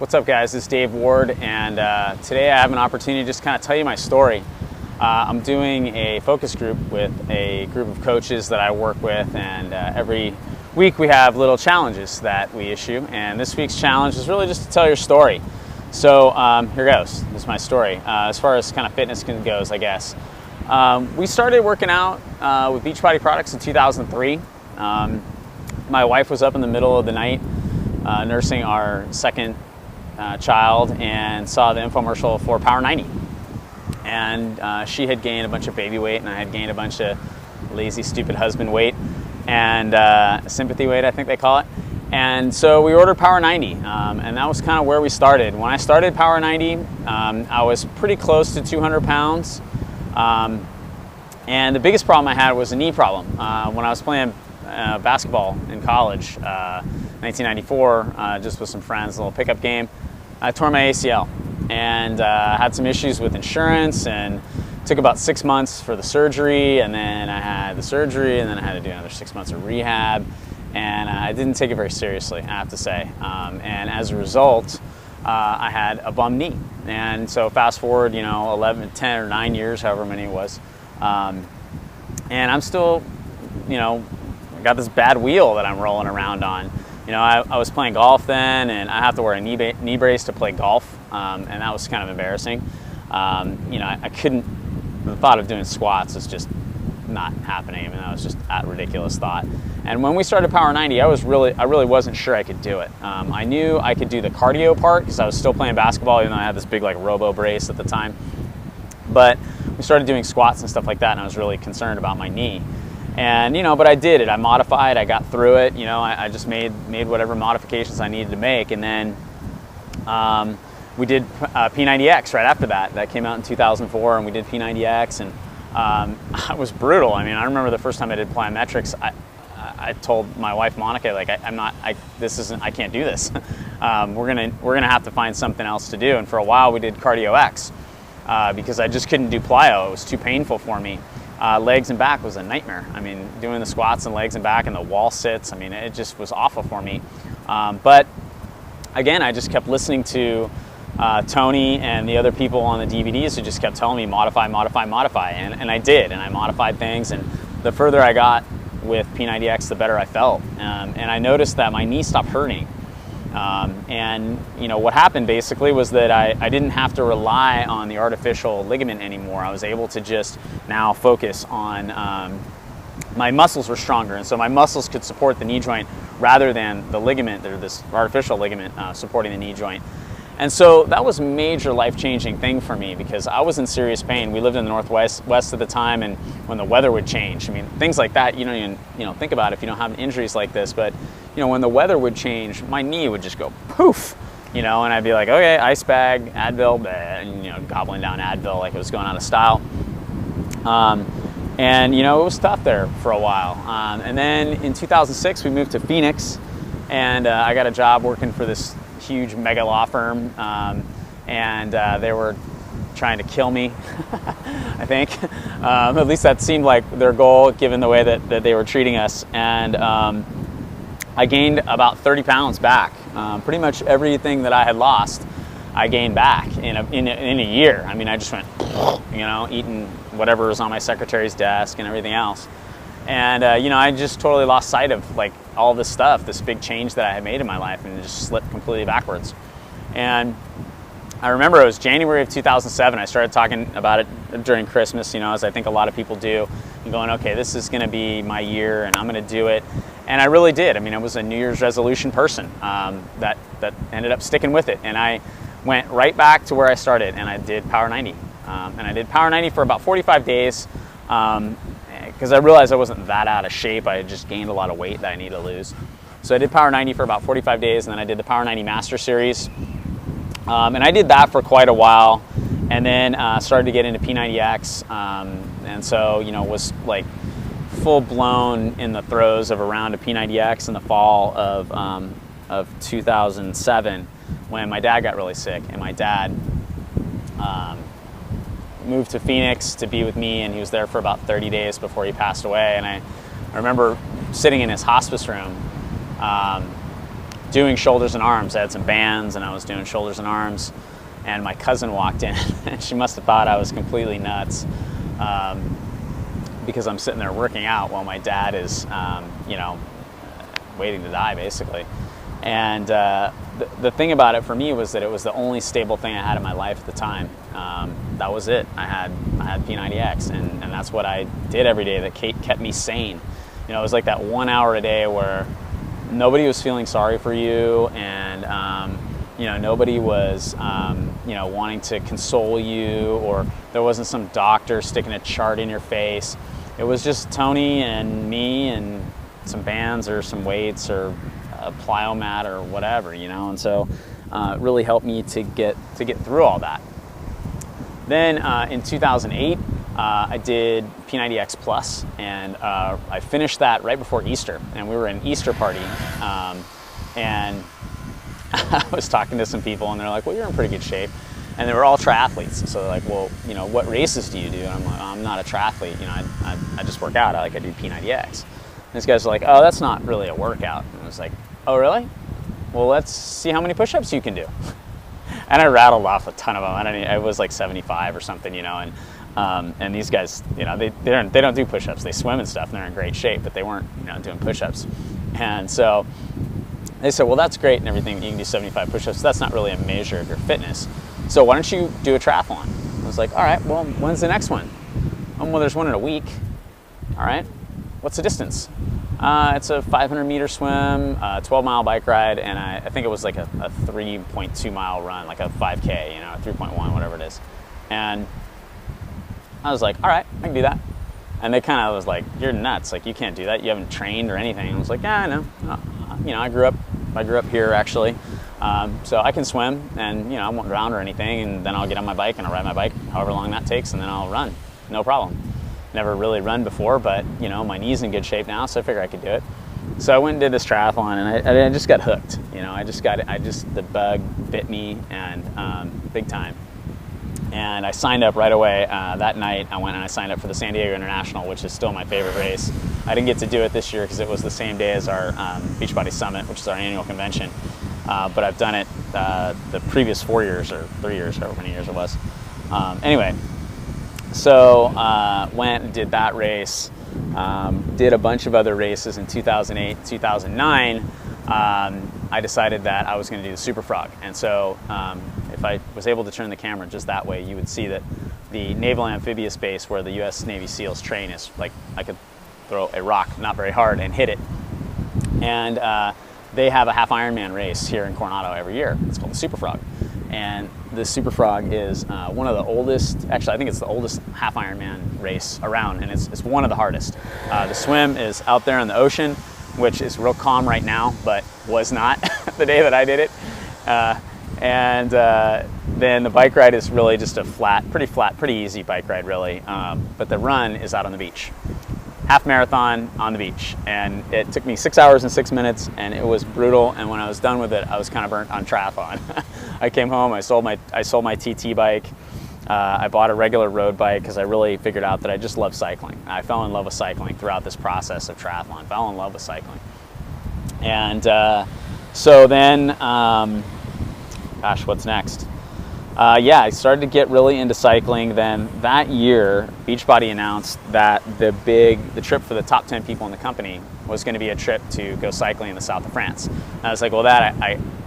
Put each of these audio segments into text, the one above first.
What's up, guys? This is Dave Ward, and today I have an opportunity to just kind of tell you my story. I'm doing a focus group with a group of coaches that I work with, and every week we have little challenges that we issue, and this week's challenge is really just to tell your story. So here goes. This is my story. As far as kind of fitness goes, I guess. We started working out with Beachbody products in 2003. My wife was up in the middle of the night nursing our second child and saw the infomercial for Power 90. And she had gained a bunch of baby weight, and I had gained a bunch of lazy, stupid husband weight and sympathy weight, I think they call it. And so we ordered Power 90, and that was kind of where we started. When I started Power 90, I was pretty close to 200 pounds. And the biggest problem I had was a knee problem. When I was playing basketball in college, 1994, just with some friends, a little pickup game, I tore my ACL and had some issues with insurance, and took about 6 months for the surgery, and then I had the surgery, and then I had to do another 6 months of rehab, and I didn't take it very seriously, I have to say. And as a result, I had a bum knee. And so fast forward, 11, 10 or 9 years, however many it was, and I'm still, got this bad wheel that I'm rolling around on. I was playing golf then, and I have to wear a knee brace to play golf, and that was kind of embarrassing. I couldn't, the thought of doing squats is just not happening. I mean, that was just a ridiculous thought. And when we started Power 90, I really wasn't sure I could do it. I knew I could do the cardio part because I was still playing basketball, even though I had this big robo brace at the time. But we started doing squats and stuff like that, and I was really concerned about my knee. And but I did it. I modified. I got through it. I just made whatever modifications I needed to make, and then we did P90X right after that. That came out in 2004, and we did P90X, and it was brutal. I mean, I remember the first time I did plyometrics. I told my wife Monica, I can't do this. We're gonna have to find something else to do. And for a while, we did Cardio X because I just couldn't do plyo. It was too painful for me. Legs and back was a nightmare. I mean, doing the squats and legs and back and the wall sits, I mean, it just was awful for me. But again, I just kept listening to Tony and the other people on the DVDs who just kept telling me modify, modify, modify. And I did, and I modified things. And the further I got with P90X, the better I felt. And I noticed that my knee stopped hurting. And what happened basically was that I didn't have to rely on the artificial ligament anymore. I was able to just now focus on, my muscles were stronger, and so my muscles could support the knee joint rather than the ligament, or this artificial ligament supporting the knee joint. And so that was a major life-changing thing for me because I was in serious pain. We lived in the Northwest at the time, and when the weather would change, I mean, things like that, you don't even think about if you don't have injuries like this, but when the weather would change, my knee would just go poof, and I'd be like, okay, ice bag, Advil, and gobbling down Advil like it was going out of style. And it was tough there for a while. And then in 2006, we moved to Phoenix, and I got a job working for this huge mega law firm, and they were trying to kill me, I think. At least that seemed like their goal, given the way that they were treating us. And I gained about 30 pounds back. Pretty much everything that I had lost, I gained back in a year. I mean, I just went, eating whatever was on my secretary's desk and everything else. And I just totally lost sight of all this stuff, this big change that I had made in my life, and it just slipped completely backwards. And I remember it was January of 2007. I started talking about it during Christmas, as I think a lot of people do, and going, okay, this is going to be my year, and I'm going to do it. And I really did. I mean, I was a New Year's resolution person that ended up sticking with it. And I went right back to where I started, and I did Power 90. And I did Power 90 for about 45 days. Because I realized I wasn't that out of shape. I had just gained a lot of weight that I needed to lose. So I did Power 90 for about 45 days, and then I did the Power 90 Master Series. And I did that for quite a while, and then started to get into P90X. And so, was full blown in the throes of a round of P90X in the fall of 2007 when my dad got really sick, and my dad moved to Phoenix to be with me, and he was there for about 30 days before he passed away. And I remember sitting in his hospice room doing shoulders and arms. I had some bands and I was doing shoulders and arms, and my cousin walked in and she must have thought I was completely nuts, because I'm sitting there working out while my dad is, you know, waiting to die basically. And the thing about it for me was that it was the only stable thing I had in my life at the time. That was it. I had P90X, and that's what I did every day that kept me sane. You know, it was like that 1 hour a day where nobody was feeling sorry for you, and you know, nobody was you know, wanting to console you, or there wasn't some doctor sticking a chart in your face. It was just Tony and me and some bands or some weights or a plyo mat or whatever, you know. And so it really helped me to get through all that. Then in 2008, I did P90X Plus, and I finished that right before Easter, and we were in Easter party, and I was talking to some people, and they're like, well, you're in pretty good shape. And they were all triathletes, so they're like, well, you know, what races do you do? And I'm like, I'm not a triathlete, you know, I just work out. I do P90X. And these guys are like, oh, that's not really a workout. And I was like, oh, really? Well, let's see how many push-ups you can do. And I rattled off a ton of them. I was like 75 or something, you know, and these guys, you know, they don't do push-ups. They swim and stuff, and they're in great shape, but they weren't, you know, doing push-ups. And so they said, well, that's great and everything, you can do 75 push-ups. That's not really a measure of your fitness. So why don't you do a triathlon? I was like, all right, well, when's the next one? Oh, well, there's one in a week. All right, what's the distance? It's a 500-meter swim, a 12-mile bike ride, and I think it was like a 3.2-mile run, like a 5K, you know, 3.1, whatever it is. And I was like, all right, I can do that. And they kind of was like, you're nuts, like you can't do that, you haven't trained or anything. And I was like, yeah, I know. You know, I grew up here actually, so I can swim, and you know, I won't drown or anything. And then I'll get on my bike and I'll ride my bike, however long that takes, and then I'll run, no problem. Never really run before, but you know, my knee's in good shape now, so I figured I could do it. So I went and did this triathlon, and I just got hooked. You know, the bug bit me, and big time. And I signed up right away. That night, I went and I signed up for the San Diego International, which is still my favorite race. I didn't get to do it this year because it was the same day as our Beachbody Summit, which is our annual convention. But I've done it the previous 4 years or 3 years, however many years it was. Anyway, so went and did that race. Did a bunch of other races in 2008, 2009. I decided that I was going to do the Super Frog. And so if I was able to turn the camera just that way, you would see that the Naval Amphibious Base where the U.S. Navy SEALs train is like, I could throw a rock not very hard and hit it. And they have a half Ironman race here in Coronado every year. It's called the Super Frog. And the Super Frog is one of the oldest, actually I think it's the oldest half Ironman race around, and it's one of the hardest. The swim is out there in the ocean, which is real calm right now, but was not the day that I did it. And then the bike ride is really just a pretty easy bike ride really. But the run is out on the beach. Half marathon on the beach. And it took me 6 hours and 6 minutes, and it was brutal. And when I was done with it, I was kind of burnt on triathlon. I came home, I sold my TT bike. I bought a regular road bike because I really figured out that I just love cycling. I fell in love with cycling throughout this process of triathlon. Fell in love with cycling. And so then, gosh, what's next? Yeah, I started to get really into cycling. Then that year, Beachbody announced that the trip for the top 10 people in the company was going to be a trip to go cycling in the south of France. And I was like, well, that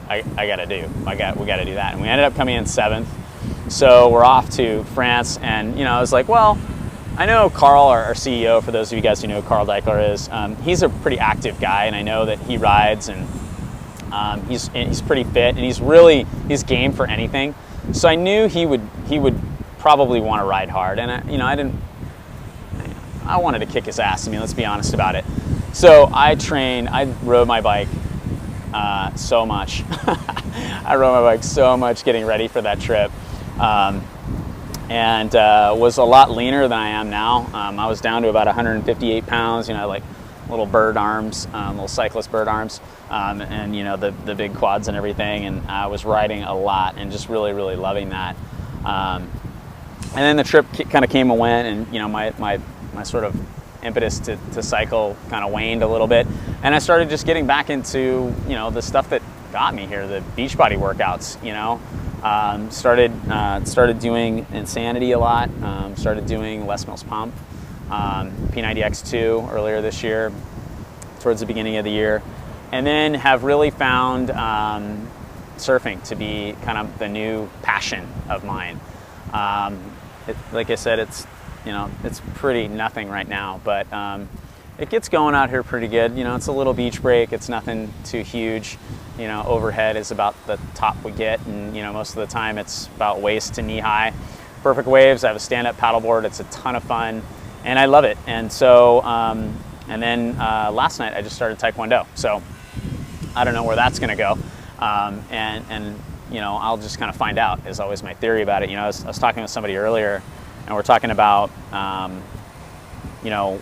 I got to do. We got to do that. And we ended up coming in 7th. So we're off to France, and you know, I was like, well, I know Carl, our CEO, for those of you guys who know who Carl Deichler is, he's a pretty active guy, and I know that he rides, and he's pretty fit, and he's game for anything. So I knew he would probably want to ride hard, and I wanted to kick his ass. I mean, let's be honest about it. So I rode my bike so much. I rode my bike so much getting ready for that trip. And was a lot leaner than I am now. I was down to about 158 pounds, you know, like little bird arms, little cyclist bird arms, and you know, the big quads and everything. And I was riding a lot and just really, really loving that. And then the trip kind of came and went, and you know, my sort of impetus to cycle kind of waned a little bit, and I started just getting back into, you know, the stuff that got me here, the Beachbody workouts, you know. Started doing Insanity a lot, started doing Les Mills Pump, P90X2 earlier this year, towards the beginning of the year, and then have really found surfing to be kind of the new passion of mine. Like I said, it's pretty nothing right now, but it gets going out here pretty good. You know, it's a little beach break. It's nothing too huge. You know, overhead is about the top we get, and you know, most of the time it's about waist to knee high. Perfect waves. I have a stand-up paddleboard. It's a ton of fun, and I love it. And so, and then last night I just started Taekwondo. So I don't know where that's going to go, and you know, I'll just kind of find out. Is always my theory about it. You know, I was talking with somebody earlier, and we're talking about you know,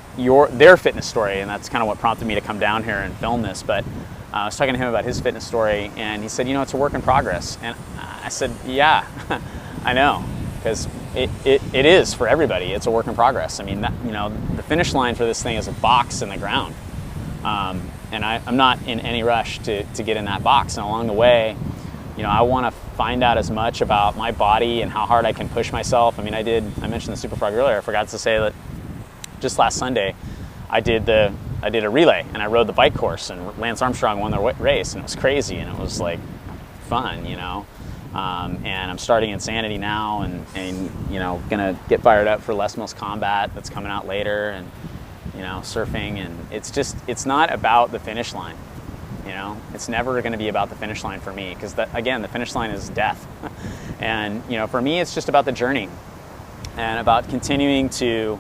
their fitness story, and that's kind of what prompted me to come down here and film this. But I was talking to him about his fitness story, and he said, you know, it's a work in progress. And I said, yeah, I know, because it is for everybody. It's a work in progress. I mean, you know, the finish line for this thing is a box in the ground, and I'm not in any rush to get in that box. And along the way, you know, I want to find out as much about my body and how hard I can push myself. I mean, I mentioned the Super Frog earlier. I forgot to say that just last Sunday, I did a relay, and I rode the bike course, and Lance Armstrong won the race, and it was crazy, and it was like fun, you know. And I'm starting Insanity now, and you know, gonna get fired up for Les Mills Combat that's coming out later, and you know, surfing, and it's not about the finish line. You know, it's never going to be about the finish line for me, because again, the finish line is death. And you know, for me, it's just about the journey, and about continuing to,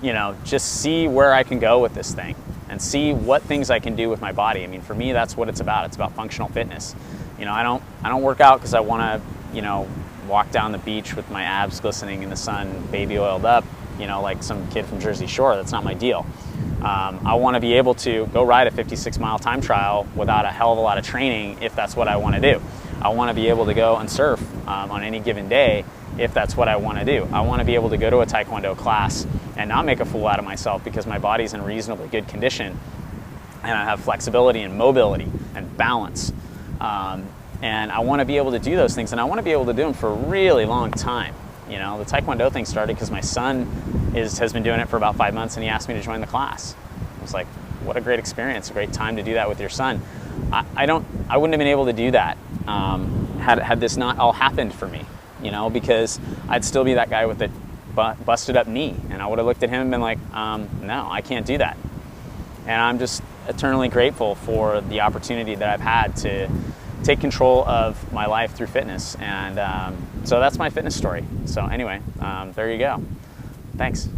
you know, just see where I can go with this thing, and see what things I can do with my body. I mean, for me, that's what it's about. It's about functional fitness. You know, I don't work out because I want to, you know, walk down the beach with my abs glistening in the sun, baby oiled up, you know, like some kid from Jersey Shore. That's not my deal. I want to be able to go ride a 56-mile time trial without a hell of a lot of training if that's what I want to do. I want to be able to go and surf on any given day if that's what I want to do. I want to be able to go to a Taekwondo class and not make a fool out of myself because my body's in reasonably good condition, and I have flexibility and mobility and balance. And I want to be able to do those things, and I want to be able to do them for a really long time. You know, the Taekwondo thing started because my son has been doing it for about 5 months, and he asked me to join the class. I was like, what a great experience, a great time to do that with your son. I wouldn't have been able to do that had this not all happened for me, you know, because I'd still be that guy with the busted up knee, and I would have looked at him and been like, no, I can't do that. And I'm just eternally grateful for the opportunity that I've had to take control of my life through fitness. And so that's my fitness story. So anyway, there you go. Thanks.